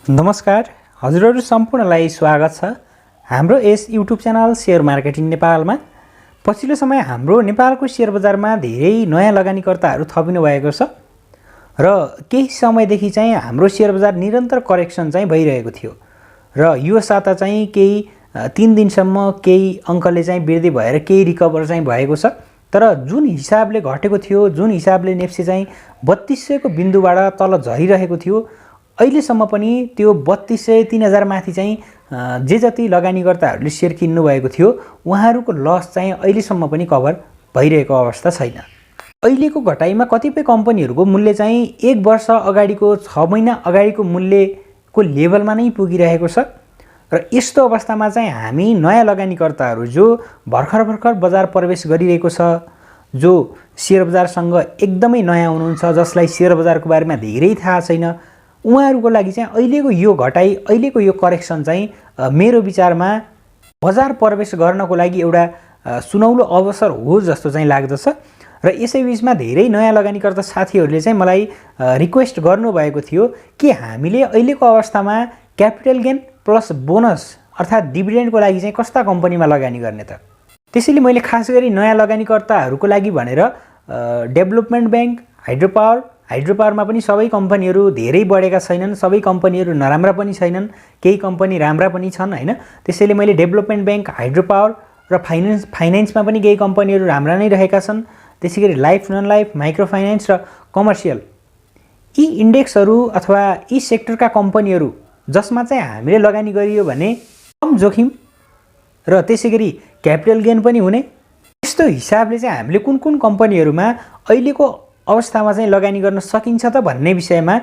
नमस्कार, हजुरहरू सम्पूर्णलाई स्वागत छ हाम्रो यस युट्युब च्यानल शेयर मार्केटिङ नेपालमा। पछिल्लो समय हाम्रो नेपालको शेयर बजारमा धेरै नयाँ लगानीकर्ताहरू थपिनु भएको छ र केही समयदेखि चाहिँ हाम्रो शेयर बजार निरन्तर करेक्सन चाहिँ भइरहेको थियो र यो साता चाहिँ केही 3 दिनसम्म केही अङ्कले चाहिँ वृद्धि भएर केही रिकभर चाहिँ भएको छ। तर जुन हिसाबले घटेको थियो, जुन हिसाबले नेप्सी चाहिँ 3200 को बिन्दुबाट तल झरिरहेको थियो, अहिलेसम्म पनि त्यो 3200 3000 माथि चाहिँ जे जति लगानीकर्ताहरूले शेयर किन्नु भएको थियो उहाँहरूको लस चाहिँ अहिलेसम्म पनि कभर भइरहेको अवस्था छैन। अहिलेको घटाइमा कतिपय कम्पनीहरूको मूल्य चाहिँ 1 वर्ष अगाडिको 6 महिना अगाडिको मूल्यको लेभलमा नै पुगिरहेको छ र यस्तो अवस्थामा चाहिँ हामी नयाँ लगानीकर्ताहरू जो भर्खर बजार प्रवेश गरिरहेको छ, जो शेयर बजारसँग एकदमै नयाँ हुनुहुन्छ, जसलाई शेयर बजारको बारेमा धेरै थाहा छैन, उहाँहरूको लागि चाहिँ अहिलेको यो घटाइ, अहिलेको यो करेक्सन चाहिँ मेरो विचारमा बजार प्रवेश गर्नको लागि एउटा सुनौलो अवसर हो जस्तो चाहिँ लाग्दछ। र यसै बीचमा धेरै नयाँ लगानीकर्ता साथीहरूले चाहिँ मलाई रिक्वेस्ट गर्नुभएको थियो कि हामीले अहिलेको अवस्थामा क्यापिटल गेन प्लस बोनस अर्थात् डिभिडेन्डको लागि चाहिँ कस्ता कम्पनीमा लगानी गर्ने त। त्यसैले मैले खास गरी नयाँ लगानीकर्ताहरूको लागि भनेर डेभलपमेन्ट ब्याङ्क, हाइड्रोपावरमा पनि सबै कम्पनीहरू धेरै बढेका छैनन्, सबै कम्पनीहरू नराम्रा पनि छैनन्, केही कम्पनी राम्रा पनि छन् हैन। त्यसैले मैले डेभलपमेन्ट ब्याङ्क, हाइड्रोपावर र फाइनेन्समा पनि केही कम्पनीहरू राम्रा नै रहेका छन्। त्यसैगरी life, non life, micro finance र कमर्सियल यी इन्डेक्सहरू अथवा यी सेक्टरका कम्पनीहरू जसमा चाहिँ हामीले लगानी गरियो भने कम जोखिम र त्यसैगरी क्यापिटल गेन पनि हुने, यस्तो हिसाबले चाहिँ हामीले कुन कुन कम्पनीहरूमा अहिलेको अवस्थामा चाहिँ लगानी गर्न सकिन्छ त भन्ने विषयमा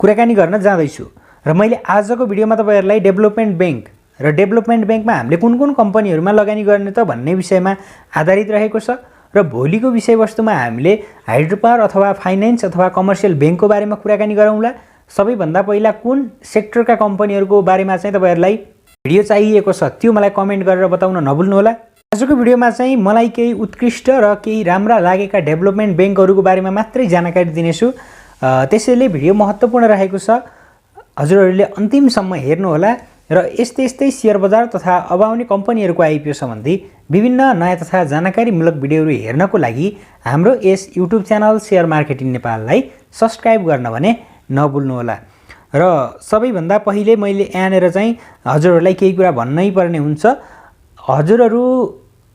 कुराकानी गर्न जाँदैछु। र मैले आजको भिडियोमा तपाईहरुलाई डेभलपमेन्ट ब्याङ्क र डेभलपमेन्ट ब्याङ्कमा हामीले कुन कुन कम्पनीहरूमा लगानी गर्ने त भन्ने विषयमा आधारित रहेको छ र भोलिको विषयवस्तुमा हामीले हाइड्रोपावर अथवा फाइनेन्स अथवा कमर्सियल ब्याङ्कको बारेमा कुराकानी गरौँला। सबैभन्दा पहिला कुन सेक्टरका कम्पनीहरूको बारेमा चाहिँ तपाईहरुलाई भिडियो चाहिएको छ त्यो मलाई कमेन्ट गरेर बताउन नभुल्नुहोला। आजको भिडियोमा चाहिँ मलाई केही उत्कृष्ट र केही राम्रा लागेका डेभलपमेन्ट ब्याङ्कहरूको बारेमा मात्रै जानकारी दिनेछु। त्यसैले भिडियो महत्त्वपूर्ण रहेको छ, हजुरहरूले अन्तिमसम्म हेर्नुहोला र यस्तै शेयर बजार तथा अब आउने कम्पनीहरूको आइपिओ सम्बन्धी विभिन्न नयाँ तथा जानकारीमूलक भिडियोहरू हेर्नको लागि हाम्रो यस युट्युब च्यानल शेयर मार्केटिङ नेपाललाई सब्स्क्राइब गर्न भने नभुल्नुहोला। र सबैभन्दा पहिले मैले यहाँनिर चाहिँ हजुरहरूलाई केही कुरा भन्नै पर्ने हुन्छ। हजुरहरू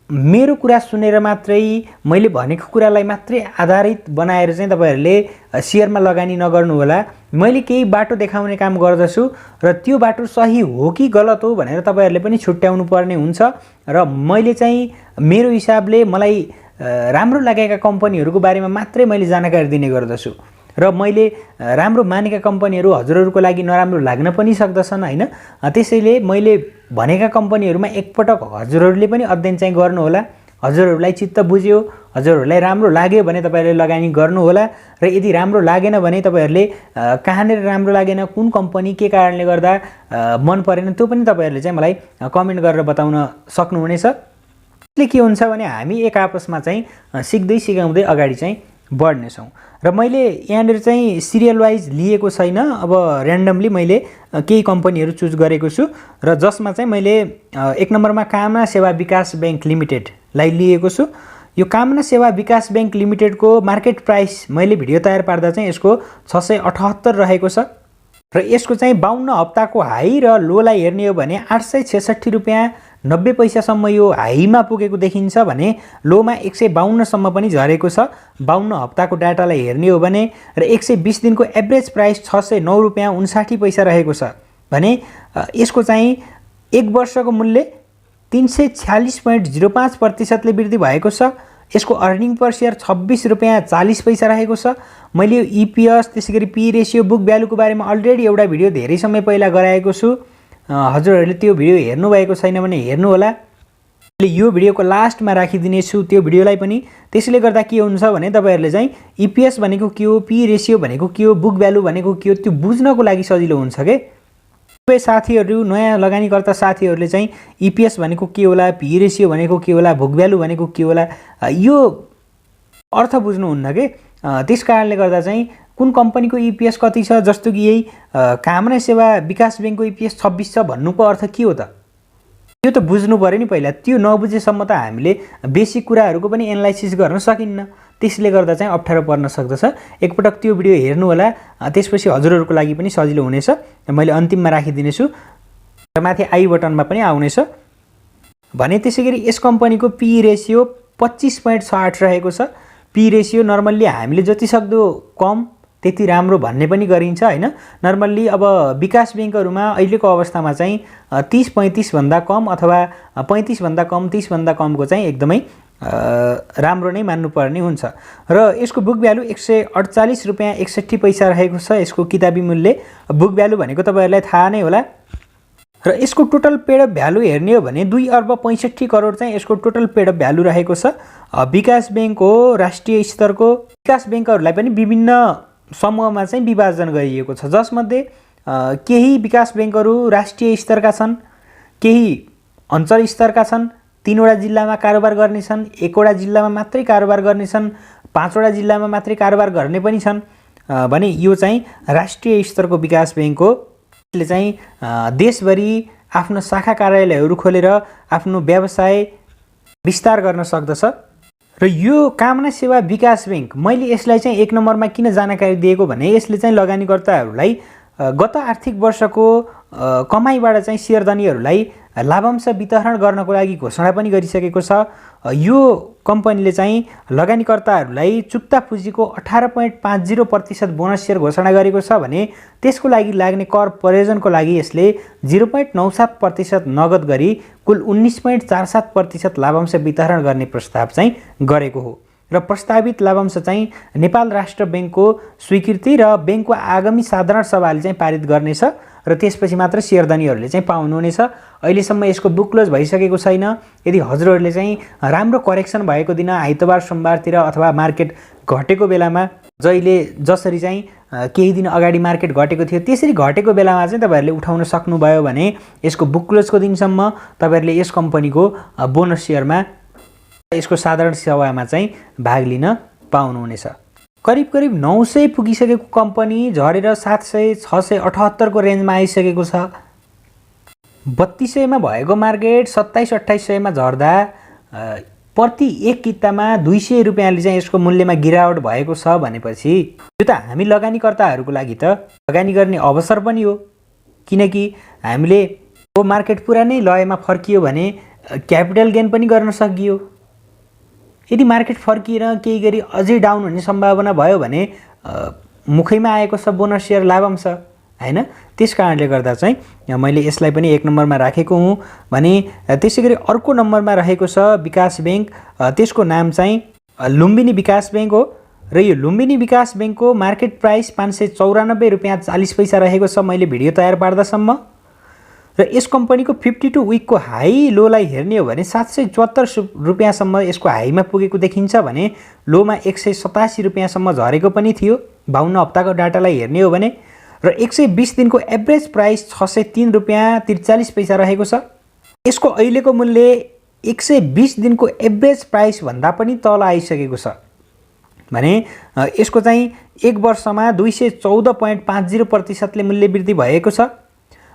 मेरो कुरा सुनेर मात्रै, मैले भनेको कुरालाई मात्रै आधारित बनाएर चाहिँ तपाईहरुले शेयरमा लगानी नगर्नु होला। मैले केही बाटो देखाउने काम गर्दछु र त्यो बाटो सही हो कि गलत हो भनेर तपाईहरुले पनि छुट्याउनु पर्ने हुन्छ। र मैले चाहिँ मेरो हिसाबले मलाई राम्रो लागेका कम्पनीहरूको बारेमा मात्रै मैले जानकारी दिने गर्दछु र मैले राम्रो मानेका कम्पनीहरू हजुरहरूको लागि नराम्रो लाग्न पनि सक्दछन् हैन। त्यसैले मैले भनेका कम्पनीहरूमा एकपटक हजुरहरूले पनि अध्ययन चाहिँ गर्नुहोला। हजुरहरूलाई चित्त बुझ्यो, हजुरहरूलाई राम्रो लाग्यो भने तपाईहरुले लगानी गर्नुहोला र यदि राम्रो लागेन भने तपाईहरुले कहाँनिर राम्रो लागेन, कुन कम्पनी के कारणले गर्दा मन परेन त्यो पनि तपाईहरुले चाहिँ मलाई कमेन्ट गरेर बताउन सक्नुहुनेछ। त्यसले के हुन्छ भने हामी एक आपसमा चाहिँ सिक्दै सिकाउँदै अगाडि चाहिँ बढ्नेछौँ। र मैले यहाँनिर चाहिँ सिरियल वाइज लिएको छैन, अब र्यान्डमली मैले केही कम्पनीहरू चुज गरेको छु र जसमा चाहिँ मैले एक नम्बरमा कामना सेवा विकास ब्याङ्क लिमिटेडलाई लिएको छु। यो कामना सेवा विकास ब्याङ्क लिमिटेडको मार्केट प्राइस मैले भिडियो तयार पार्दा चाहिँ यसको 678 रहेको छ र यसको चाहिँ 52 हप्ताको हाई र लोलाई हेर्ने हो भने 866 रुपैयाँ 90 पैसासम्म यो हाईमा पुगेको देखिन्छ भने लोमा 152 सम्म पनि झरेको छ 52 हप्ताको डाटालाई हेर्ने हो भने। र 120 दिनको एभरेज प्राइस 609 रुपैयाँ 59 पैसा रहेको छ भने यसको चाहिँ 1 वर्षको मूल्य 346.05% ले वृद्धि भएको छ। यसको अर्निङ पर शेयर 26 रुपैयाँ 40 पैसा रहेको छ। मैले यो इपिएस त्यसैगरी पी रेशियो, बुक भ्यालुको बारेमा अलरेडी एउटा भिडियो धेरै समय पहिला गराएको छु। हजुरहरूले त्यो भिडियो हेर्नु भएको छैन भने हेर्नु होला। मैले यो भिडियोको लास्टमा राखिदिनेछु त्यो भिडियोलाई पनि। त्यसैले गर्दा के हुन्छ भने तपाईहरुले चाहिँ इपिएस भनेको के हो, पी रेशियो भनेको के हो, बुक भ्यालु भनेको के हो त्यो बुझ्नको लागि सजिलो हुन्छ के। सबै साथीहरू, नयाँ लगानीकर्ता साथीहरूले चाहिँ इपिएस भनेको के होला, पी रेशियो भनेको के होला, बुक भ्यालु भनेको के होला यो अर्थ बुझ्नुहुन्न के। त्यसकारणले गर्दा चाहिँ कुन कम्पनीको इपिएस कति छ, जस्तो कि यही कामना सेवा विकास ब्याङ्कको इपिएस 26 छ भन्नुको अर्थ के हो त? त्यो त बुझ्नु पर्यो नि पहिला। त्यो नबुझेसम्म त हामीले बेसिक कुराहरूको पनि एनालाइसिस गर्न सकिन्न। त्यसले गर्दा चाहिँ अप्ठ्यारो पर्न सक्दछ। एकपटक त्यो भिडियो हेर्नु होला, त्यसपछि हजुरहरूको लागि पनि सजिलो हुनेछ। मैले अन्तिममा राखिदिनेछु र माथि आई बटनमा पनि आउनेछ। भने त्यसैगरी यस कम्पनीको पी रेसियो 25.68 रहेको छ। पी रेसियो नर्मल्ली हामीले जति सक्दो कम त्यति राम्रो भन्ने पनि गरिन्छ हैन। नर्मल्ली अब विकास ब्याङ्कहरुमा अहिलेको अवस्थामा चाहिँ 30-35 भन्दा कम अथवा 35 भन्दा कम 30 भन्दा कमको चाहिँ एकदमै राम्रो नै मान्नुपर्ने हुन्छ। र यसको बुक भ्यालु 148 रुपैयाँ 61 पैसा रहेको छ। यसको किताबी मूल्य बुक भ्यालु भनेको तपाईहरुलाई थाहा नै होला। र यसको टोटल पेड अप भ्यालु हेर्ने हो भने 2 अर्ब 65 करोड चाहिँ यसको टोटल पेड अप भ्यालु रहेको छ। विकास ब्याङ्क हो राष्ट्रिय स्तरको। विकास ब्याङ्कहरुलाई पनि विभिन्न समूहमा चाहिँ विभाजन गरिएको छ, जसमध्ये केही विकास ब्याङ्कहरु राष्ट्रिय स्तरका छन्, केही अञ्चल स्तरका छन्, 3 वटा जिल्लामा कारोबार गर्ने छन्, 1 वटा जिल्लामा मात्रै कारोबार गर्ने छन्, 5 वटा जिल्लामा मात्रै कारोबार गर्ने पनि छन्। भने यो चाहिँ राष्ट्रिय स्तरको विकास ब्याङ्क हो। यसले चाहिँ देशभरि आफ्नो शाखा कार्यालयहरू खोलेर आफ्नो व्यवसाय विस्तार गर्न सक्दछ। र यो कामना सेवा विकास ब्याङ्क मैले यसलाई चाहिँ 1 नम्बरमा किन जानकारी दिएको भने यसले चाहिँ लगानीकर्ताहरूलाई गत आर्थिक वर्षको कमाईबाट चाहिँ शेयरधनीहरूलाई लाभांश वितरण गर्नको लागि घोषणा पनि गरिसकेको छ। यो कम्पनीले चाहिँ लगानीकर्ताहरूलाई चुक्ता पुँजीको 18.50% बोनस सेयर घोषणा गरेको छ भने त्यसको लागि लाग्ने कर प्रयोजनको लागि यसले 0.97% नगद गरी कुल 19.47% लाभांश वितरण गर्ने प्रस्ताव चाहिँ गरेको हो। र प्रस्तावित लाभांश चाहिँ नेपाल राष्ट्र ब्याङ्कको स्वीकृति र ब्याङ्कको आगामी साधारण सभाले चाहिँ पारित गर्नेछ र त्यसपछि मात्र शेयरधनीहरूले चाहिँ पाउनुहुनेछ। अहिलेसम्म यसको बुक क्लोज भइसकेको छैन। यदि हजुरहरूले चाहिँ राम्रो करेक्सन भएको दिन आइतबार सोमबारतिर अथवा मार्केट घटेको बेलामा जसरी चाहिँ केही दिन अगाडि मार्केट घटेको थियो त्यसरी घटेको बेलामा चाहिँ तपाईहरुले उठाउन सक्नुभयो भने यसको बुक क्लोजको दिनसम्म तपाईहरुले यस कम्पनीको बोनस शेयरमा यसको साधारण सभामा चाहिँ भाग लिन पाउनुहुनेछ। करिब 900 पुगिसकेको कम्पनी झरेर 700-678 को रेन्जमा आइसकेको छ। 3200 मा भएको मार्केट 2700-2800 मा झर्दा प्रति एक कितामा 200 रुपैयाँले चाहिँ यसको मूल्यमा गिरावट भएको छ भनेपछि यो त हामी लगानीकर्ताहरूको लागि त लगानी गर्ने अवसर पनि हो, किनकि हामीले यो मार्केट पुरा नै लयमा फर्कियो भने क्यापिटल गेन पनि गर्न सकियो। यदि मार्केट फर्किएर केही गरी अझै डाउन हुने सम्भावना भयो भने मुखैमा आएको छ बोनस शेयर लाभांश हैन। त्यसकारणले गर्दा चाहिँ मैले यसलाई पनि 1 नम्बरमा राखेको हुँ। भने त्यसैगरी अर्को नम्बरमा रहेको छ विकास ब्याङ्क। त्यसको नाम चाहिँ लुम्बिनी विकास ब्याङ्क हो र यो लुम्बिनी विकास ब्याङ्कको मार्केट प्राइस 594 रुपैयाँ 40 पैसा रहेको छ मैले भिडियो तयार पार्दासम्म। र यस कम्पनीको 52 विकको हाई लोलाई हेर्ने हो भने 774 रुपैयाँसम्म यसको हाईमा पुगेको देखिन्छ भने लोमा 187 रुपैयाँसम्म झरेको पनि थियो 52 हप्ताको डाटालाई हेर्ने हो भने। र 120 दिनको एभरेज प्राइस 603 रुपैयाँ 43 पैसा रहेको छ। यसको अहिलेको मूल्य 120 दिनको एभरेज प्राइस भन्दा पनि तल आइसकेको छ भने यसको चाहिँ 1 वर्षमा 214.50% ले मूल्य वृद्धि भएको छ।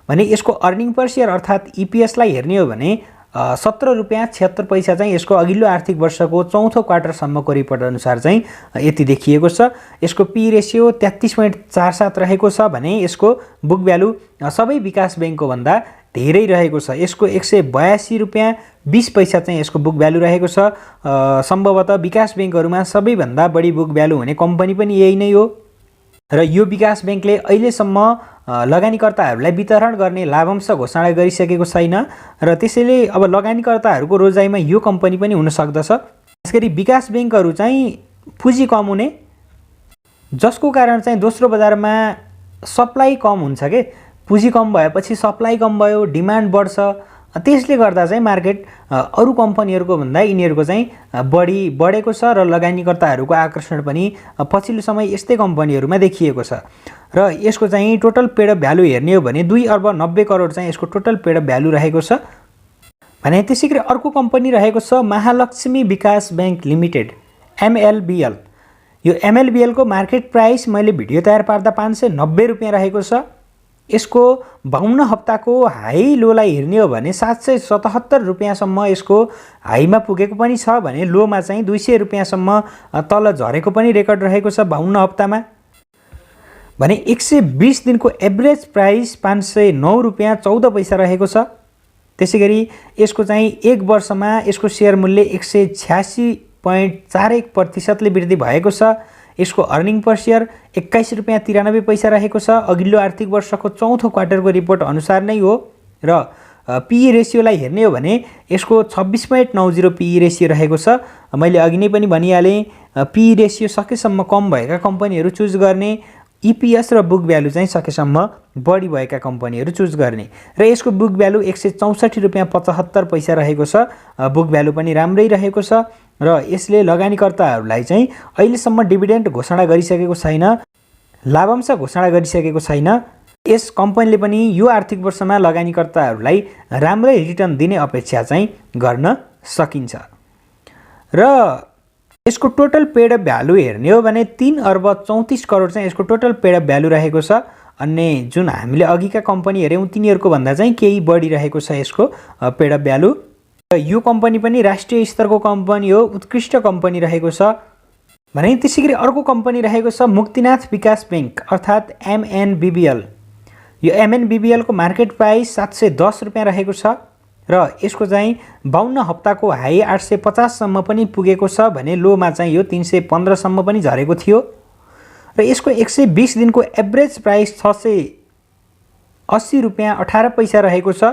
भने यसको अर्निङ पर शेयर अर्थात ईपीएस लाई हेर्ने हो भने 17 रुपैयाँ 76 पैसा चाहिँ यसको अघिल्लो आर्थिक वर्षको चौथो क्वार्टरसम्मको रिपोर्ट अनुसार चाहिँ यति देखिएको छ। यसको पी रेशियो 33.47 रहेको छ भने यसको बुक भ्यालु सबै विकास ब्याङ्कको भन्दा धेरै रहेको छ। यसको 182 रुपैयाँ 20 पैसा चाहिँ यसको बुक भ्यालु रहेको छ। सम्भवतः विकास ब्याङ्कहरुमा सबैभन्दा बढी बुक भ्यालु हुने कम्पनी पनि यही नै हो। र यो विकास ब्याङ्कले अहिलेसम्म लगानीकर्ताहरूलाई वितरण गर्ने लाभांश घोषणा गरिसकेको छैन र त्यसैले अब लगानीकर्ताहरूको रोजाइमा यो कम्पनी पनि हुन सक्दछ। त्यसैगरी विकास ब्याङ्कहरू चाहिँ पुँजी कम हुने, जसको कारण चाहिँ दोस्रो बजारमा सप्लाई कम हुन्छ के। पुँजी कम भएपछि सप्लाई कम भयो, डिमान्ड बढ्छ। त्यसले गर्दा चाहिँ मार्केट अरु कम्पनीहरुको भन्दा यिनीहरुको चाहिँ बढेको छ र लगानीकर्ताहरूको आकर्षण पनि पछिल्लो समय यस्तै कम्पनीहरुमा देखिएको छ। र यसको चाहिँ टोटल पेड अप भ्यालु हेर्ने हो भने 2 अर्ब 90 करोड चाहिँ यसको टोटल पेड अप भ्यालु रहेको छ भने। त्यसैगरी अर्को कम्पनी रहेको छ महालक्ष्मी विकास ब्याङ्क लिमिटेड MLBL। यो एमएलबिएलको मार्केट प्राइस मैले भिडियो तयार पार्दा 590 रुपियाँ रहेको छ। यसको 52 हप्ताको हाई लोलाई हेर्ने हो भने 777 रुपियाँसम्म यसको हाईमा पुगेको पनि छ भने लोमा चाहिँ 200 रुपियाँसम्म तल झरेको पनि रेकर्ड रहेको छ 52 हप्तामा। भने 120 दिनको एभरेज प्राइस 509 रुपियाँ 14 पैसा रहेको छ। त्यसैगरी यसको चाहिँ एक वर्षमा यसको सेयर मूल्य 186.41% ले वृद्धि भएको छ। यसको अर्निङ पर सेयर 21 रुपियाँ 93 पैसा रहेको छ। अघिल्लो आर्थिक वर्षको चौथो क्वार्टरको रिपोर्ट अनुसार नै हो। र पीई रेसियोलाई हेर्ने हो भने यसको 26.90 पीई रेसियो रहेको छ। मैले अघि नै पनि भनिहालेँ, पीई रेसियो सकेसम्म कम भएका कम्पनीहरू चुज गर्ने, इपीएस र बुक भ्यालु चाहिँ सकेसम्म बढी भएका कम्पनीहरू चुज गर्ने। र यसको बुक भ्यालु 164 रुपियाँ 75 पैसा रहेको छ। बुक भ्यालु पनि राम्रै रहेको छ र यसले लगानीकर्ताहरूलाई चाहिँ अहिलेसम्म डिभिडेन्ड घोषणा गरिसकेको छैन, लाभांश घोषणा गरिसकेको छैन। यस कम्पनीले पनि यो आर्थिक वर्षमा लगानीकर्ताहरूलाई राम्रै रिटर्न दिने अपेक्षा चाहिँ गर्न सकिन्छ। र यसको टोटल पेड अप भ्यालु हेर्ने हो भने 3 अर्ब 34 करोड चाहिँ यसको टोटल पेड अप भ्यालु रहेको छ। अन्य जुन हामीले अघिका कम्पनी हेऱ्यौँ तिनीहरूको भन्दा चाहिँ केही बढी रहेको छ यसको पेड अप भ्यालु। यो कम्पनी पनि राष्ट्रिय स्तरको कम्पनी हो, उत्कृष्ट कम्पनी रहेको छ। भने त्यसैगरी अर्को कम्पनी रहेको छ मुक्तिनाथ विकास बैंक अर्थात् एमएनबीबीएल। यो एमएनबीबीएलको मार्केट प्राइस 710 रुपियाँ रहेको छ र यसको चाहिँ 52 हप्ताको हाई 850 सम्म पनि पुगेको छ भने लोमा चाहिँ यो 315 सम्म पनि झरेको थियो। र यसको 120 दिनको एभरेज प्राइस 680 रुपियाँ 18 पैसा रहेको छ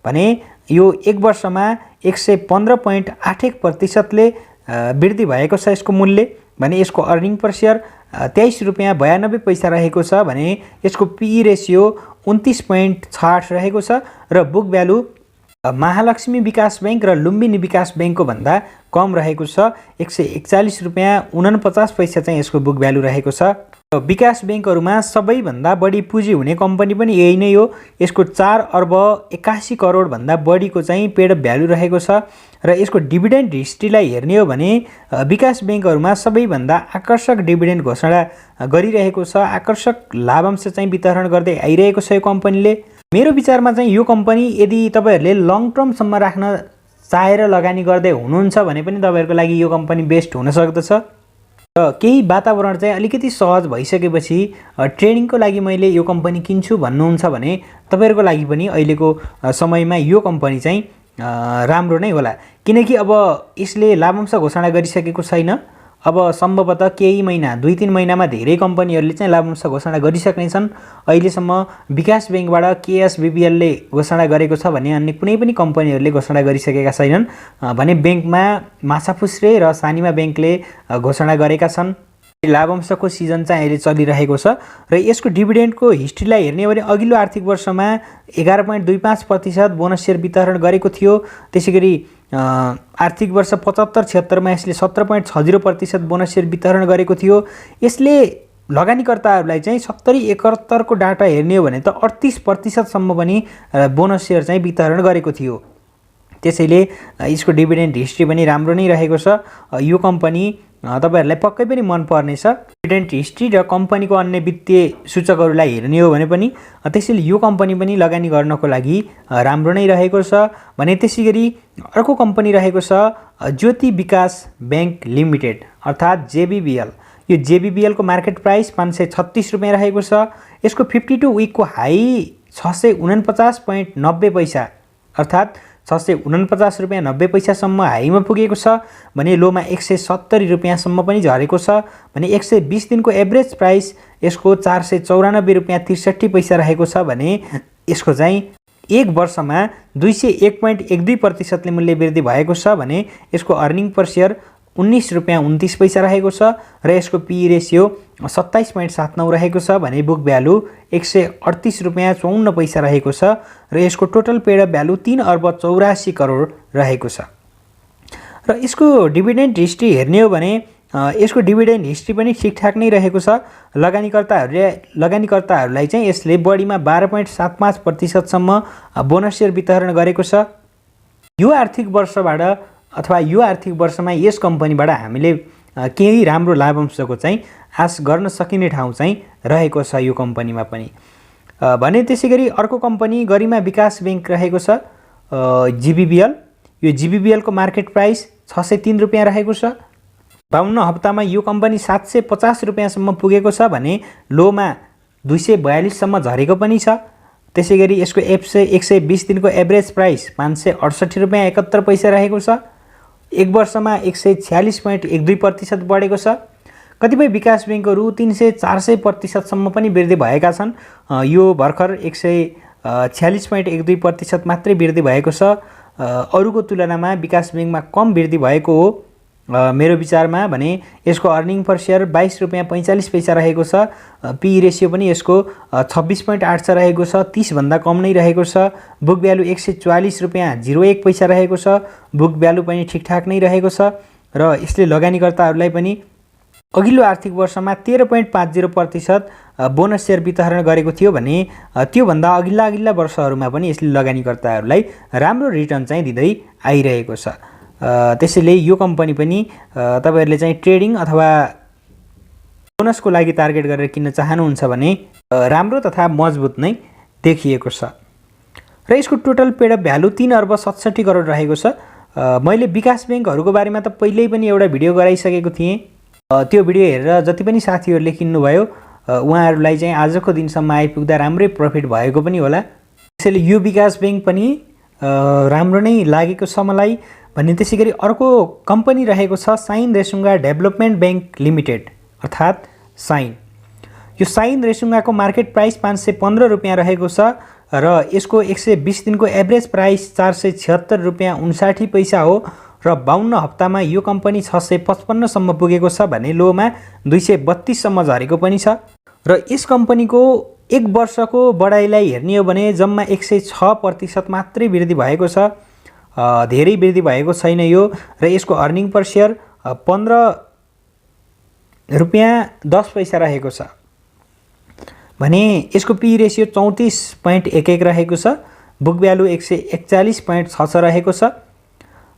भने यो एक वर्षमा 115.81% ले वृद्धि भएको छ यसको मूल्य। भने यसको अर्निङ पर सेयर 23 रुपियाँ 92 पैसा रहेको छ भने यसको पीई रेसियो 29.68 रहेको छ। र बुक भ्यालु महालक्ष्मी विकास बैंक र लुम्बिनी विकास बैंकको भन्दा कम रहेको छ। 141 रुपियाँ 49 पैसा चाहिँ यसको बुक भ्यालु रहेको छ। विकास बैंकहरूमा सबैभन्दा बढी पुँजी हुने कम्पनी पनि यही नै हो। यसको 4 अर्ब 81 करोड भन्दा बढीको चाहिँ पेड अप भ्यालु रहेको छ। र यसको डिभिडेन्ड हिस्ट्रीलाई हेर्ने हो भने विकास बैंकहरूमा सबैभन्दा आकर्षक डिभिडेन्ड घोषणा गरिरहेको छ, आकर्षक लाभांश चाहिँ वितरण गर्दै आइरहेको छ यो कम्पनीले। मेरो विचारमा चाहिँ यो कम्पनी यदि तपाईहरुले लङ टर्मसम्म राख्न चाहेर लगानी गर्दै हुनुहुन्छ भने पनि तपाईहरुको लागि यो कम्पनी बेस्ट हुन सक्दछ। र केही वातावरण चाहिँ अलिकति सहज भइसकेपछि ट्रेडिङको लागि मैले यो कम्पनी किन्छु भन्नुहुन्छ भने तपाईहरुको लागि पनि अहिलेको समयमा यो कम्पनी चाहिँ राम्रो नै होला। किनकि अब यसले लाभांश घोषणा गरिसकेको छैन। अब सम्भवतः केही महिना 2-3 महिनामा धेरै कम्पनीहरूले चाहिँ लाभांश घोषणा गरिसक्नेछन्। अहिलेसम्म विकास बैंकबाट केएसबीबीएलले घोषणा गरेको छ भने अन्य कुनै पनि कम्पनीहरूले घोषणा गरिसकेका छैनन्। भने बैंकमा माछापुच्छ्रे र सानिमा बैंकले घोषणा गरेका छन्। लाभांशको सिजन चाहिँ अहिले चलिरहेको छ। र यसको डिभिडेन्डको हिस्ट्रीलाई हेर्ने हो भने अघिल्लो आर्थिक वर्षमा 11.25% बोनस सेयर वितरण गरेको थियो। त्यसैगरी आर्थिक वर्ष 75-76 मा यसले 17.60% बोनस सेयर वितरण गरेको थियो। यसले लगानीकर्ताहरूलाई चाहिँ 70-71 को डाटा हेर्ने हो भने त 38% सम्म पनि बोनस सेयर चाहिँ वितरण गरेको थियो। त्यसैले यसको डिभिडेन्ड हिस्ट्री पनि राम्रो नै रहेको छ। यो कम्पनी तपाईहरुलाई पक्कै पनि मन पर्नेछ। डिभिडेन्ड हिस्ट्री र कम्पनीको अन्य वित्तीय सूचकहरूलाई हेर्ने हो भने पनि त्यसैले यो कम्पनी पनि लगानी गर्नको लागि राम्रो नै रहेको छ। भने त्यसैगरी अर्को कम्पनी रहेको छ ज्योति विकास बैंक लिमिटेड अर्थात् जेबीबीएल। यो जेबीबीएल को मार्केट प्राइस 536 रुपियाँ रहेको छ। यसको 52 विकको हाई 649.90 पैसा अर्थात् 649 रुपियाँ 90 पैसासम्म हाईमा पुगेको छ भने लोमा 170 रुपियाँसम्म पनि झरेको छ। भने 120 दिनको एभरेज प्राइस यसको 494 रुपियाँ 63 पैसा रहेको छ भने यसको चाहिँ एक वर्षमा 201.12% ले मूल्य वृद्धि भएको छ भने यसको अर्निङ पर सेयर 19 रुपियाँ 29 पैसा रहेको छ। र यसको पीई रेसियो 27.79 रहेको छ भने बुक भ्यालु 138 रुपियाँ 54 पैसा रहेको छ। र यसको टोटल पेड अप भ्यालु 3 अर्ब 84 करोड रहेको छ। र यसको डिभिडेन्ड हिस्ट्री हेर्ने हो भने यसको डिभिडेन्ड हिस्ट्री पनि ठिकठाक नै रहेको छ। लगानीकर्ताहरूलाई चाहिँ यसले बढीमा 12.75% सम्म बोनस सेयर वितरण गरेको छ। यो आर्थिक वर्षबाट अथवा यो आर्थिक वर्षमा यस कम्पनीबाट हामीले केही राम्रो लाभांशको चाहिँ आश गर्न सकिने ठाउँ चाहिँ रहेको छ यो कम्पनीमा पनि। भने त्यसैगरी अर्को कम्पनी गरिमा विकास बैंक रहेको छ जीबीबीएल। यो जीबीबीएलको मार्केट प्राइस 603 रुपियाँ रहेको छ। 52 हप्तामा यो कम्पनी 750 रुपियाँसम्म पुगेको छ भने लोमा 242 सम्म झरेको पनि छ। त्यसैगरी यसको 120 दिनको एभरेज प्राइस 568 रुपियाँ 71 पैसा रहेको छ। एक वर्षमा 146.12% बढेको छ। कतिपय विकास ब्याङ्कहरू 300-400% सम्म पनि वृद्धि भएका छन्। यो भर्खर 146.12% मात्रै वृद्धि भएको छ। अरूको तुलनामा विकास ब्याङ्कमा कम वृद्धि भएको हो मेरो विचारमा। भने यसको अर्निङ पर सेयर 22 रुपियाँ 45 पैसा रहेको छ। पी रेसियो पनि यसको 26.8 छ रहेको छ, 30 भन्दा कम नै रहेको छ। बुक भ्यालु 144 रुपियाँ 01 पैसा रहेको छ। बुक भ्यालु पनि ठिकठाक नै रहेको छ र यसले लगानीकर्ताहरूलाई पनि अघिल्लो आर्थिक वर्षमा 13.50% बोनस सेयर वितरण गरेको थियो भने त्योभन्दा अघिल्ला वर्षहरूमा पनि यसले लगानीकर्ताहरूलाई राम्रो रिटर्न चाहिँ दिँदै आइरहेको छ। त्यसैले यो कम्पनी पनि तपाईहरुले चाहिँ ट्रेडिङ अथवा बोनसको लागि टार्गेट गरेर किन्न चाहनुहुन्छ भने राम्रो तथा मजबुत नै देखिएको छ। र यसको टोटल पेड अप भ्यालु 3 अर्ब 67 करोड रहेको छ। मैले विकास ब्याङ्कहरूको बारेमा त पहिल्यै पनि एउटा भिडियो गराइसकेको थिएँ। त्यो भिडियो हेरेर जति पनि साथीहरूले किन्नुभयो उहाँहरूलाई चाहिँ आजको दिनसम्म आइपुग्दा राम्रै प्रफिट भएको पनि होला। त्यसैले यो विकास ब्याङ्क पनि राम्रो नै लागेको छ मलाई। भन्ने त्यसैगरी अर्को कम्पनी रहेको छ Sine Resunga development bank limited अर्थात् साइन। यो साइन रेसुङ्गाको मार्केट प्राइस 515 रुपियाँ रहेको छ र यसको 120 दिनको एभरेज प्राइस 476 रुपियाँ 59 पैसा हो र 52 हप्तामा यो कम्पनी 655 सम्म पुगेको छ भने लोमा 232 सम्म झरेको पनि छ। र यस कम्पनीको एक वर्षको बढाइलाई हेर्ने हो भने जम्मा 106% मात्रै वृद्धि भएको छ। धेरै वृद्धि भएको छैन यो। र यसको अर्निङ पर सेयर 15 रुपियाँ 10 पैसा रहेको छ भने यसको पी रेसियो 34.11 रहेको छ। बुक भ्यालु 141.6 रहेको छ।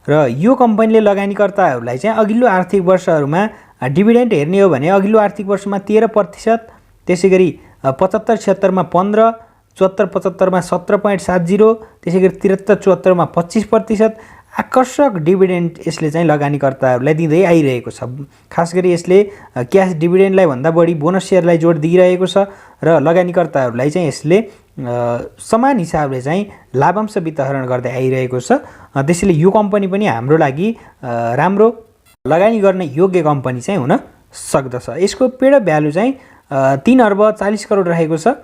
र यो कम्पनीले लगानीकर्ताहरूलाई चाहिँ अघिल्लो आर्थिक वर्षहरूमा डिभिडेन्ड हेर्ने हो भने अघिल्लो आर्थिक वर्षमा 13%, त्यसैगरी 75-76 मा 15%, 74-75 मा 17.70, त्यसैगरी 73-74 मा 25% आकर्षक डिभिडेन्ड यसले चाहिँ लगानीकर्ताहरूलाई दिँदै आइरहेको छ। खास गरी यसले क्याश डिभिडेन्डलाई भन्दा बढी बोनस सेयरलाई जोड दिइरहेको छ र लगानीकर्ताहरूलाई चाहिँ यसले समान हिसाबले चाहिँ लाभांश वितरण गर्दै आइरहेको छ। त्यसैले यो कम्पनी पनि हाम्रो लागि राम्रो लगानी गर्ने योग्य कम्पनी चाहिँ हुन सक्दछ। यसको पेड अप भ्यालु चाहिँ 3 अर्ब 40 करोड रहेको छ।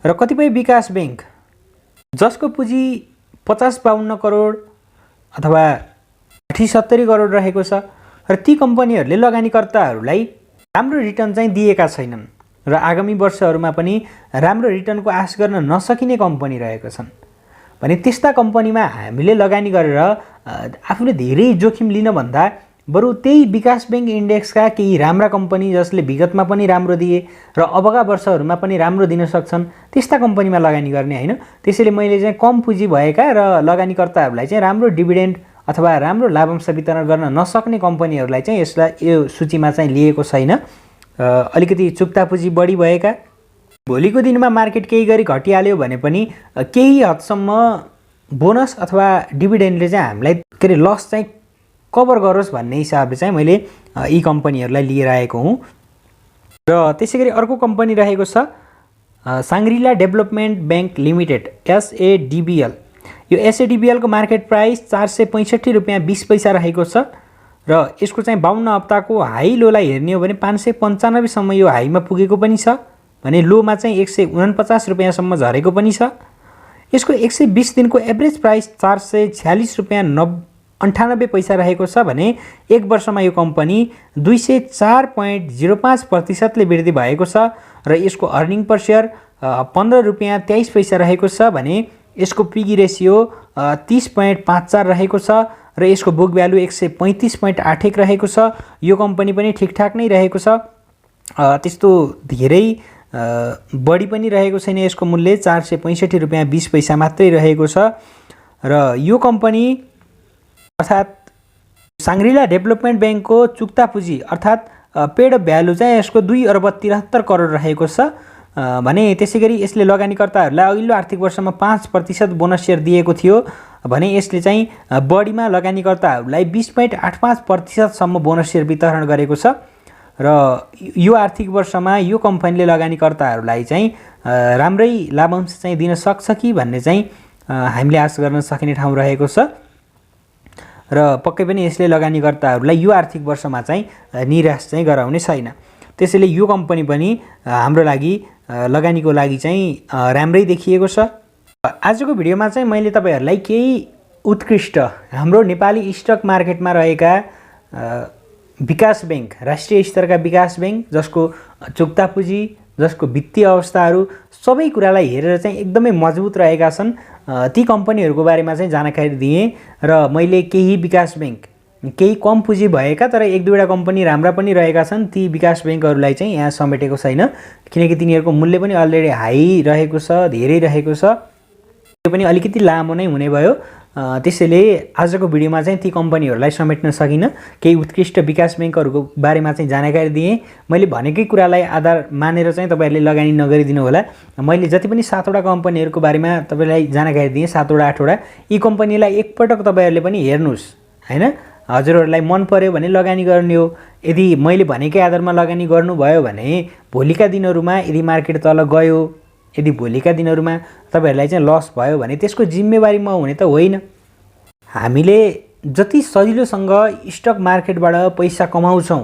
र कतिपय विकास ब्याङ्क जसको पुँजी 50-52 करोड अथवा 60-70 करोड रहेको छ र ती कम्पनीहरूले लगानीकर्ताहरूलाई राम्रो रिटर्न चाहिँ दिएका छैनन् र आगामी वर्षहरूमा पनि राम्रो रिटर्नको आश गर्न नसकिने कम्पनी रहेका छन् भने त्यस्ता कम्पनीमा हामीले लगानी गरेर आफूले धेरै जोखिम लिन भन्दा बरु त्यही विकास ब्याङ्क इन्डेक्सका केही राम्रा कम्पनी जसले विगतमा पनि राम्रो दिए र अबका वर्षहरूमा पनि राम्रो दिन सक्छन् त्यस्ता कम्पनीमा लगानी गर्ने हैन। त्यसैले मैले चाहिँ कम पुँजी भएका र लगानीकर्ताहरूलाई चाहिँ राम्रो डिभिडेन्ड अथवा राम्रो लाभांश वितरण गर्न नसक्ने कम्पनीहरूलाई चाहिँ यसलाई यो सूचीमा चाहिँ लिएको छैन। अलिकति चुक्ता पुँजी बढी भएका, भोलिको दिनमा मार्केट केही गरी घटिहाल्यो भने पनि केही हदसम्म बोनस अथवा डिभिडेन्डले चाहिँ हामीलाई के अरे लस चाहिँ कभर गरोस् भन्ने हिसाबले चाहिँ मैले यी कम्पनीहरूलाई लिएर आएको हुँ। र त्यसैगरी अर्को कम्पनी रहेको छ Shangri-La development bank limited SADBL। यो SADBL को मार्केट प्राइस 465 रुपियाँ 20 पैसा रहेको छ र यसको चाहिँ 52 हप्ताको हाई लोलाई हेर्ने हो भने 595 सम्म यो हाईमा पुगेको पनि छ भने लोमा चाहिँ 149 रुपियाँसम्म झरेको पनि छ। यसको 120 दिनको एभरेज प्राइस 446 रुपियाँ 98 पैसा रहेको छ भने एक वर्षमा यो कम्पनी 204.05% ले वृद्धि भएको छ र यसको अर्निङ पर सेयर 15 रुपियाँ 23 पैसा रहेको छ भने यसको पीई रेसियो 30.54 रहेको छ र यसको बुक भ्यालु 135.81 रहेको छ। यो कम्पनी पनि ठिकठाक नै रहेको छ, त्यस्तो धेरै बढी पनि रहेको छैन। यसको मूल्य 465 रुपियाँ 20 पैसा मात्रै रहेको छ र यो कम्पनी अर्थात् साङ्ग्रिला डेभलपमेन्ट ब्याङ्कको चुक्ता पुँजी अर्थात् पेड भ्यालु चाहिँ यसको 2 अर्ब 73 करोड रहेको छ भने त्यसै गरी यसले लगानीकर्ताहरूलाई अघिल्लो आर्थिक वर्षमा 5% बोनस सेयर दिएको थियो भने यसले चाहिँ बढीमा लगानीकर्ताहरूलाई 20.85% सम्म बोनस सेयर वितरण गरेको छ र यो आर्थिक वर्षमा यो कम्पनीले लगानीकर्ताहरूलाई चाहिँ राम्रै लाभांश चाहिँ दिन सक्छ कि भन्ने चाहिँ हामीले आशा गर्न सकिने ठाउँ रहेको छ र पक्कै पनि यसले लगानीकर्ताहरूलाई यो आर्थिक वर्षमा चाहिँ निराश चाहिँ गराउने छैन। त्यसैले यो कम्पनी पनि हाम्रो लागि लगानीको लागि चाहिँ राम्रै देखिएको छ। आजको भिडियोमा चाहिँ मैले तपाईहरुलाई केही उत्कृष्ट हाम्रो नेपाली स्टक मार्केटमा रहेका विकास बैंक, राष्ट्रिय स्तरका विकास बैंक जसको चुक्ता पुँजी, जसको वित्तीय अवस्थाहरू सबै कुरालाई हेरेर चाहिँ एकदमै मजबुत रहेका छन् ती कम्पनीहरूको बारेमा चाहिँ जानकारी दिएँ र मैले केही विकास बैंक, केही कम पुँजी भएका तर एक दुईवटा कम्पनी राम्रा पनि रहेका छन् ती विकास बैंकहरूलाई चाहिँ यहाँ समेटेको छैन किनकि तिनीहरूको मूल्य पनि अलरेडी हाई रहेको छ, धेरै रहेको छ। त्यो पनि अलिकति लामो नै हुने भयो। त्यसैले आजको भिडियोमा चाहिँ ती कम्पनीहरूलाई समेट्न सकिनँ। केही उत्कृष्ट विकास बैंकहरूको बारेमा चाहिँ जानकारी दिएँ। मैले भनेकै कुरालाई आधार मानेर चाहिँ तपाईहरुले लगानी नगरिदिनु होला। मैले जति पनि 7 वटा कम्पनीहरूको बारेमा तपाईलाई जानकारी दिएँ, 7 वटा 8 वटा, यी कम्पनीलाई एकपटक तपाईहरुले पनि हेर्नुस् हैन। हजुरहरूलाई मन पर्यो भने लगानी गर्ने हो। यदि मैले भनेकै आधारमा लगानी गर्नुभयो भने भोलिका दिनहरुमा यदि मार्केट तल गयो, यदि भोलिका दिनहरुमा तपाईहरुलाई चाहिँ लस भयो भने त्यसको जिम्मेवारी म हुने त होइन। हामीले जति सजिलोसँग स्टक मार्केटबाट पैसा कमाउँछौं,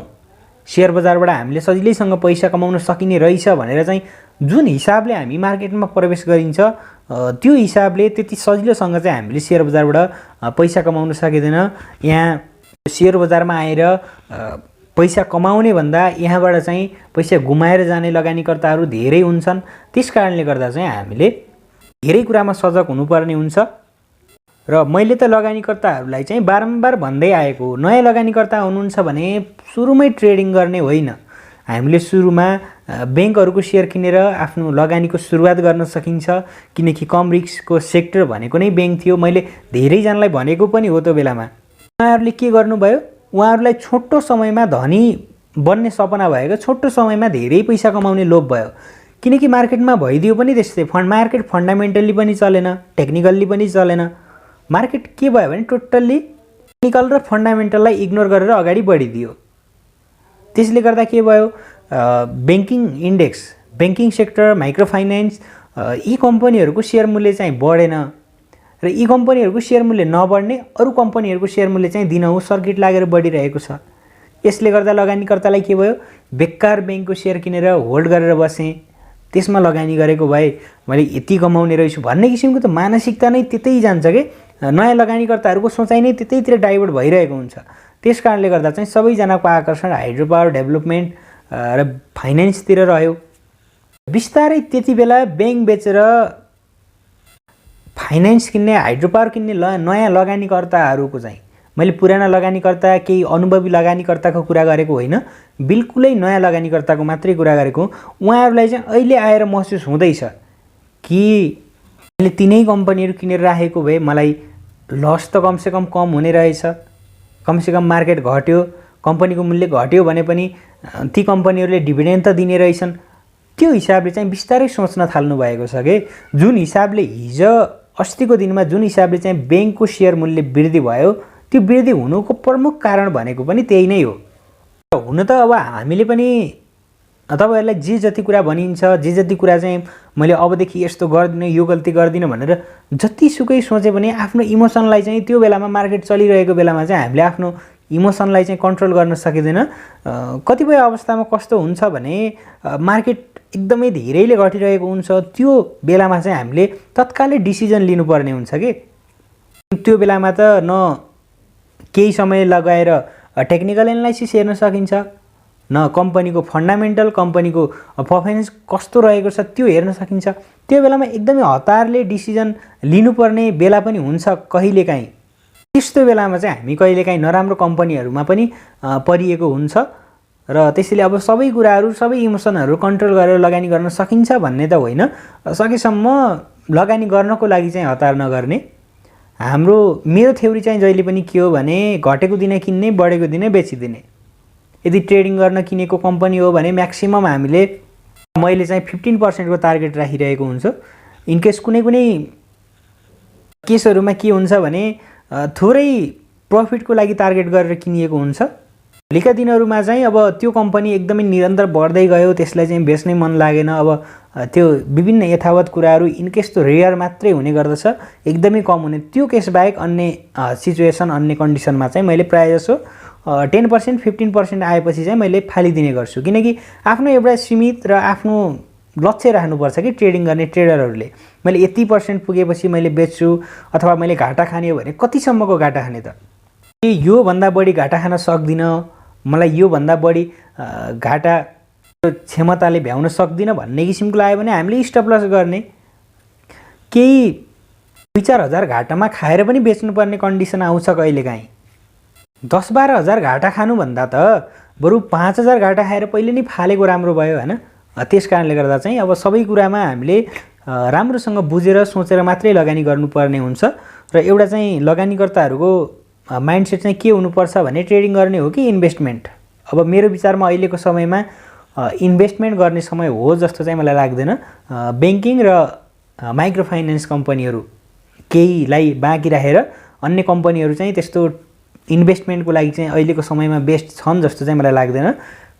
शेयर बजारबाट हामीले सजिलैसँग पैसा कमाउन सकिने रहेछ भनेर चाहिँ जुन हिसाबले हामी मार्केटमा प्रवेश गरिन्छ त्यो हिसाबले त्यति सजिलोसँग चाहिँ हामीले शेयर बजारबाट पैसा कमाउन सकिदैन। यहाँ शेयर बजारमा आएर पैसा कमाउने भन्दा यहाँबाट चाहिँ पैसा गुमाएर जाने लगानीकर्ताहरू धेरै हुन्छन्। त्यसकारणले गर्दा चाहिँ हामीले धेरै कुरामा सजग हुनुपर्ने हुन्छ र मैले त लगानीकर्ताहरूलाई चाहिँ बारम्बार भन्दै आएको हो, नयाँ लगानीकर्ता हुनुहुन्छ भने सुरुमै ट्रेडिङ गर्ने होइन। हामीले सुरुमा बैंकहरूको शेयर किनेर आफ्नो लगानीको सुरुवात गर्न सकिन्छ किनकि कम रिस्कको सेक्टर भनेको नै बैंक थियो। मैले धेरैजनालाई भनेको पनि हो त्यो बेलामा। उहाँहरूले के गर्नुभयो, उहाँहरूलाई छोटो समयमा धनी बन्ने सपना भएको, छोटो समयमा धेरै पैसा कमाउने लोभ भयो किनकि मार्केटमा भइदियो पनि त्यस्तै। मार्केट फन्डामेन्टली पनि चलेन, टेक्निकल्ली पनि चलेन। मार्केट के भयो भने टोटल्ली टेक्निकल र फन्डामेन्टललाई इग्नोर गरेर अगाडि बढिदियो। त्यसले गर्दा के भयो, banking index, banking sector, micro finance यी कम्पनीहरूको शेयर मूल्य चाहिँ बढेन र यी कम्पनीहरूको शेयर मूल्य नबढ्ने अरू कम्पनीहरूको शेयर मूल्य चाहिँ दिनहुँ सर्किट लागेर बढिरहेको छ। यसले गर्दा लगानीकर्तालाई के भयो, बेकार बैंकको शेयर किनेर होल्ड गरेर बसेँ, त्यसमा लगानी गरेको भए मैले यति कमाउने रहेछु भन्ने किसिमको त मानसिकता नै त्यतै जान्छ के। नयाँ लगानीकर्ताहरूको सोचाइ नै त्यतैतिर डाइभर्ट भइरहेको हुन्छ। त्यसकारणले गर्दा चाहिँ सबैजनाको आकर्षण हाइड्रो पावर डेभलपमेन्ट र फाइनान्सतिर रह्यो। बिस्तारै त्यति बेला बैंक बेचेर फाइनान्स किन्ने, हाइड्रो पावर किन्ने नयाँ लगानीकर्ताहरूको चाहिँ मैले पुराना लगानीकर्ता, केही अनुभवी लगानीकर्ताको कुरा गरेको होइन, बिल्कुलै नयाँ लगानीकर्ताको मात्रै कुरा गरेको। उहाँहरूलाई चाहिँ अहिले आएर महसुस हुँदैछ कि मैले तिनै कम्पनीहरू किनेर राखेको भए मलाई लस त कमसेकम कम हुने रहेछ। कमसेकम मार्केट घट्यो, कम्पनीको मूल्य घट्यो भने पनि ती कम्पनीहरूले डिभिडेन्ड त दिने रहेछन्। त्यो हिसाबले चाहिँ बिस्तारै सोच्न थाल्नु भएको छ कि जुन हिसाबले हिजो अस्तिको दिनमा जुन हिसाबले चाहिँ बैंकको शेयर मूल्य वृद्धि भयो त्यो वृद्धि हुनुको प्रमुख कारण भनेको पनि त्यही नै हो। हुन त अब हामीले पनि तपाईहरुलाई जे जति कुरा भनिन्छ, जे जति कुरा चाहिँ मैले अबदेखि यस्तो गर्दिनँ, यो गल्ती गर्दिनँ भनेर जतिसुकै सोचे पनि आफ्नो इमोसनलाई चाहिँ त्यो बेलामा मार्केट चलिरहेको बेलामा चाहिँ हामीले आफ्नो इमोसनलाई चाहिँ कन्ट्रोल गर्न सकिँदैन। कतिपय अवस्थामा कस्तो हुन्छ भने मार्केट एकदमै धेरैले घटिरहेको हुन्छ, त्यो बेलामा चाहिँ हामीले तत्कालै डिसिजन लिनुपर्ने हुन्छ कि। त्यो बेलामा त न केही समय लगाएर टेक्निकल एनालाइसिस हेर्न सकिन्छ, न कम्पनीको फन्डामेन्टल, कम्पनीको पर्फर्मेन्स कस्तो रहेको छ त्यो हेर्न सकिन्छ। त्यो बेलामा एकदमै हतारले डिसिजन लिनुपर्ने बेला पनि हुन्छ कहिलेकाहीँ। त्यस्तो बेलामा चाहिँ हामी कहिलेकाहीँ नराम्रो कम्पनीहरूमा पनि परिएको हुन्छ र त्यसैले अब सबै कुराहरू, सबै इमोसनहरू कन्ट्रोल गरेर लगानी गर्न सकिन्छ भन्ने त होइन। सकेसम्म लगानी गर्नको लागि चाहिँ हतार नगर्ने मेरो थ्योरी चाहिँ जहिले पनि के हो भने घटेको दिनै किन्ने, बढेको दिनै बेचिदिने। यदि ट्रेडिङ गर्न किनेको कम्पनी हो भने म्याक्सिमम मैले चाहिँ 15% को टार्गेट राखिरहेको हुन्छु। इनकेस कुनै केसहरूमा के हुन्छ भने थोरै प्रफिटको लागि टार्गेट गरेर किनिएको हुन्छ। भोलिका दिनहरूमा चाहिँ अब त्यो कम्पनी एकदमै निरन्तर बढ्दै गयो, त्यसलाई चाहिँ बेच्नै मन लागेन, अब त्यो विभिन्न यथावत कुराहरू इनकेस त्यो रेयर मात्रै हुने गर्दछ, एकदमै कम हुने। त्यो केस बाहेक अन्य सिचुएसन, अन्य कन्डिसनमा चाहिँ मैले प्रायः जसो 10% 15% आएपछि चाहिँ मैले फालिदिने गर्छु। किनकि आफ्नो एउटा सीमित र आफ्नो लक्ष्य राख्नुपर्छ कि ट्रेडिङ गर्ने ट्रेडरहरूले। मैले यति % पुगेपछि मैले बेच्छु अथवा मैले घाटा खाने हो भने कतिसम्मको घाटा खाने त? योभन्दा बढी घाटा खान सक्दिनँ, मलाई योभन्दा बढी घाटा क्षमताले भ्याउन सक्दिनँ भन्ने किसिमको लाग्यो भने हामीले स्टप लस गर्ने। केही 2-4 हजार घाटामा खाएर पनि बेच्नुपर्ने कन्डिसन आउँछ कहिलेकाहीँ। 10-12 हजार घाटा खानुभन्दा त बरु 5 हजार घाटा खाएर पहिले नै फालेको राम्रो भयो हैन। त्यस कारणले गर्दा चाहिँ अब सबै कुरामा हामीले राम्रोसँग बुझेर सोचेर मात्रै लगानी गर्नुपर्ने हुन्छ। र एउटा चाहिँ लगानीकर्ताहरूको माइन्डसेट चाहिँ के हुनुपर्छ भने ट्रेडिङ गर्ने हो कि इन्भेस्टमेन्ट? अब मेरो विचारमा अहिलेको समयमा इन्भेस्टमेन्ट गर्ने समय हो जस्तो चाहिँ मलाई लाग्दैन। बैंकिङ र माइक्रो फाइनान्स कम्पनीहरू केहीलाई बाँकी राखेर अन्य कम्पनीहरू चाहिँ त्यस्तो इन्भेस्टमेन्टको लागि चाहिँ अहिलेको समयमा बेस्ट छन् जस्तो चाहिँ मलाई लाग्दैन।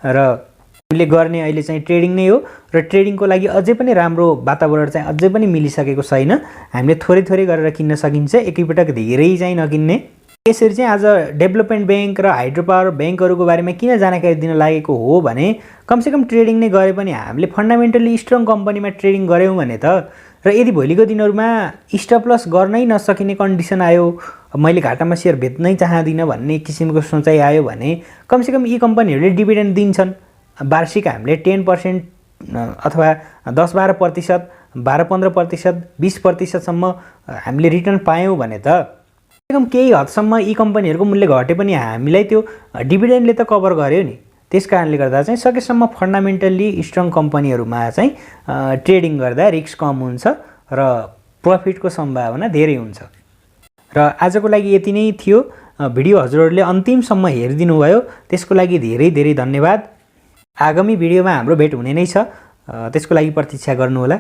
र हामीले गर्ने अहिले चाहिँ ट्रेडिङ नै हो र ट्रेडिङको लागि अझै पनि राम्रो वातावरण चाहिँ अझै पनि मिलिसकेको छैन। हामीले थोरै थोरै गरेर किन्न सकिन्छ, एकैपटक धेरै चाहिँ नकिन्ने। यसरी चाहिँ आज डेभलपमेन्ट ब्याङ्क र हाइड्रो पावर ब्याङ्कहरूको बारेमा किन जानकारी दिन लागेको हो भने कमसेकम ट्रेडिङ नै गरे पनि हामीले फन्डामेन्टली स्ट्रङ कम्पनीमा ट्रेडिङ गऱ्यौँ भने त, र यदि भोलिको दिनहरूमा स्टप लस गर्नै नसकिने कन्डिसन आयो, मैले घाटामा सेयर बेच्नै चाहदिनँ भन्ने किसिमको सोचाइ आयो भने कमसेकम यी कम्पनीहरूले डिभिडेन्ड दिन्छन्। वार्षिक हामीले 10% अथवा 10-12%, 12-15%, 20%सम्म हामीले रिटर्न पायौँ भने त कमसेकम केही हदसम्म यी कम्पनीहरूको मूल्य घटे पनि हामीलाई त्यो डिभिडेन्डले त कभर गर्यो नि। त्यस कारणले गर्दा चाहिँ सकेसम्म फन्डामेन्टल्ली स्ट्रङ कम्पनीहरूमा चाहिँ ट्रेडिङ गर्दा रिस्क कम हुन्छ र प्रफिटको सम्भावना धेरै हुन्छ। र आजको लागि यति नै थियो। भिडियो हजुरहरूले अन्तिमसम्म हेरिदिनु भयो, त्यसको लागि धेरै धेरै धन्यवाद। आगामी भिडियोमा हाम्रो भेट हुने नै छ, त्यसको लागि प्रतीक्षा गर्नुहोला।